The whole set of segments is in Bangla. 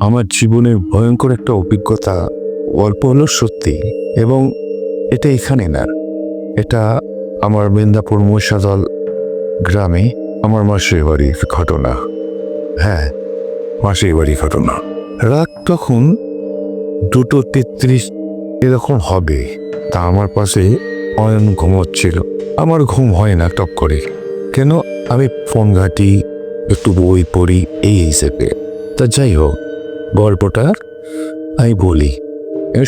আমার জীবনের ভয়ঙ্কর একটা অভিজ্ঞতা গল্প হলো সত্যি, এবং এটা এখানে না, এটা আমার মেদিনীপুর মহিষাদল গ্রামে আমার মাসির বাড়ির ঘটনা। হ্যাঁ, মাসির বাড়ির ঘটনা। রাত তখন 2:33 এরকম হবে। তা আমার পাশে অয়ন ঘুমোচ্ছিল। আমার ঘুম হয় না টপ করে, কেন আমি ফোন ঘাঁটি, একটু বই পড়ি এই হিসেবে। তা যাই হোক, গল্পটা আমি বলি।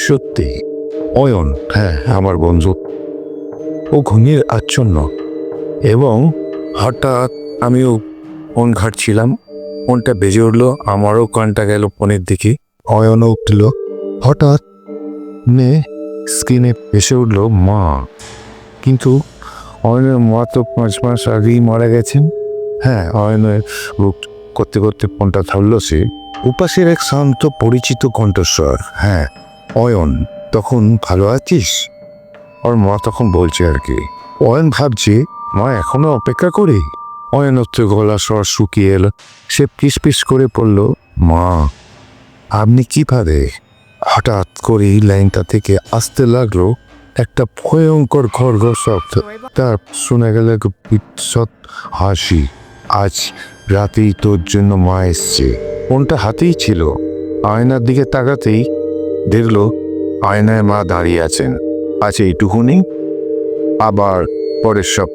সত্যি অয়ন, হ্যাঁ আমার বন্ধু, ও ঘুমিয়ে আচ্ছন্ন, এবং হঠাৎ আমিও ফোন ঘাঁটছিলাম, ফোনটা বেজে উঠলো, আমারও কানটা গেল ফোনের দিকে। অয়নও উঠল, হঠাৎ স্ক্রিনে ভেসে উঠল মা। কিন্তু অয়নের মা তো 5 মাস আগেই মারা গেছেন। হ্যাঁ, অয়নের বুক করতে করতে ফোনটা ধরল সে। উপাসের এক শান্ত পরিচিত কণ্ঠস্বর। হ্যাঁ, অয়ন, তখন ভালো আছিস? ওর মা তখন বলছে আর কি। অয়ন ভাবছে, মা এখনো অপেক্ষা করি? অয়ন হচ্ছে গলা স্বর শুকিয়ে এলো। সে পিস করে পড়ল, মা আপনি কিভাবে? হঠাৎ করে এই লাইনটা থেকে আসতে লাগলো একটা ভয়ঙ্কর খড়গড় শব্দ। তার শোনা গেল এক বিচ্ছদ হাসি। আজ রাতেই তোর জন্য মা এসছে। ফোনটা হাতেই ছিল। আয়নার দিকে তাকাতেই দেখলো আয়নায় মা দাঁড়িয়ে আছেন। আছে এইটুকুনি, আবার পরের সব